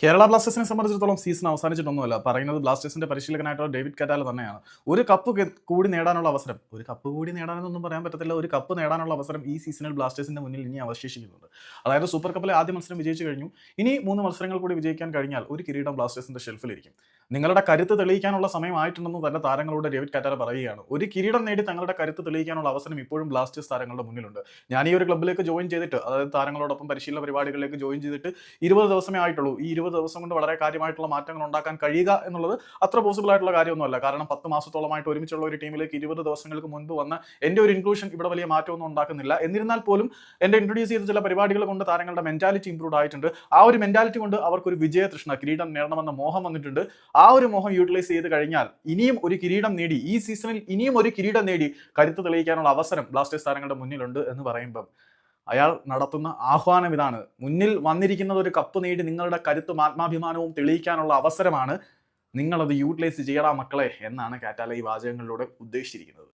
കേരള ബ്ലാസ്റ്റേഴ്സിനെ സംബന്ധിച്ചിടത്തോളം സീസൺ അവസാനിച്ചിട്ടൊന്നുമല്ല. പറയുന്നത് ബ്ലാസ്റ്റേഴ്സിന്റെ പരിശീലകനായിട്ടുള്ള ഡേവിഡ് കറ്റാല തന്നെയാണ്. ഒരു കപ്പ് കൂടി നേടാനുള്ള അവസരം, ഒരു കപ്പ് കൂടി നേടാനെന്നൊന്നും പറയാൻ പറ്റത്തില്ല. ഒരു കപ്പ് നേടാനുള്ള അവസരം ഈ സീസണിൽ ബ്ലാസ്റ്റേഴ്സിന്റെ മുന്നിൽ ഇനി അവശേഷിക്കുന്നുണ്ട്. അതായത് സൂപ്പർ കപ്പിലെ ആദ്യ മത്സരം വിജയിച്ചു കഴിഞ്ഞു. ഇനി 3 മത്സരങ്ങൾ കൂടി വിജയിക്കാൻ കഴിഞ്ഞാൽ ഒരു കിരീടം ബ്ലാസ്റ്റേഴ്സിന്റെ ഷെൽഫിലിരിക്കും. നിങ്ങളുടെ കരുത്ത് തെളിയിക്കാനുള്ള സമയമായിട്ടുണ്ടെന്ന് തന്നെ താരങ്ങളോട് ഡേവിഡ് കറ്റാല പറയുകയാണ്. ഒരു കിരീടം നേടി തങ്ങളുടെ കരുത്ത് തെളിയിക്കാനുള്ള അവസരം ഇപ്പോഴും ബ്ലാസ്റ്റേഴ്സ് താരങ്ങളുടെ മുന്നിലുണ്ട്. ഞാൻ ഈ ഒരു ക്ലബ്ബിലേക്ക് ജോയിൻ ചെയ്തിട്ട്, അതായത് താരങ്ങളോടൊപ്പം പരിശീലന പരിപാടികളിലേക്ക് ജോയിൻ ചെയ്തിട്ട് 20 ദിവസമേ ആയിട്ടുള്ളൂ. ഈ 20 ദിവസം കൊണ്ട് വളരെ കാര്യമായിട്ടുള്ള മാറ്റങ്ങൾ ഉണ്ടാക്കാൻ കഴിയുക എന്നുള്ളത് അത്ര പോസിബിൾ ആയിട്ടുള്ള കാര്യമൊന്നുമല്ല. കാരണം 10 മാസത്തോളമായിട്ട് ഒരുമിച്ചുള്ള ഒരു ടീമിലേക്ക് 20 ദിവസങ്ങൾക്ക് മുൻപ് വന്ന എൻ്റെ ഒരു ഇൻക്ലൂഷൻ ഇവിടെ വലിയ മാറ്റമൊന്നും ഉണ്ടാക്കുന്നില്ല. എന്നിരുന്നാൽ പോലും എൻ്റെ ഇൻട്രൊഡ്യൂസ് ചെയ്ത ചില പരിപാടികൾ കൊണ്ട് താരങ്ങളുടെ മെന്റാലിറ്റി ഇംപ്രൂവ് ആയിട്ടുണ്ട്. ആ ഒരു മെന്റാലിറ്റി കൊണ്ട് അവർക്കൊരു വിജയതൃഷ്ണ, കിരീടം നേടണമെന്ന മോഹം വന്നിട്ടുണ്ട്. ആ ഒരു മോഹം യൂട്ടിലൈസ് ചെയ്ത് കഴിഞ്ഞാൽ ഇനിയും ഒരു കിരീടം നേടി, ഈ സീസണിൽ ഇനിയും ഒരു കിരീടം നേടി കരുത്ത് തെളിയിക്കാനുള്ള അവസരം ബ്ലാസ്റ്റേഴ്സ് താരങ്ങളുടെ മുന്നിലുണ്ട് എന്ന് പറയുമ്പം അയാൾ നടത്തുന്ന ആഹ്വാനം ഇതാണ്: മുന്നിൽ വന്നിരിക്കുന്നത് ഒരു കപ്പ് നേടി നിങ്ങളുടെ കരുത്തും ആത്മാഭിമാനവും തെളിയിക്കാനുള്ള അവസരമാണ്. നിങ്ങളത് യൂട്ടിലൈസ് ചെയ്യടാ മക്കളെ എന്നാണ് കാറ്റാല ഈ വാചകങ്ങളിലൂടെ ഉദ്ദേശിച്ചിരിക്കുന്നത്.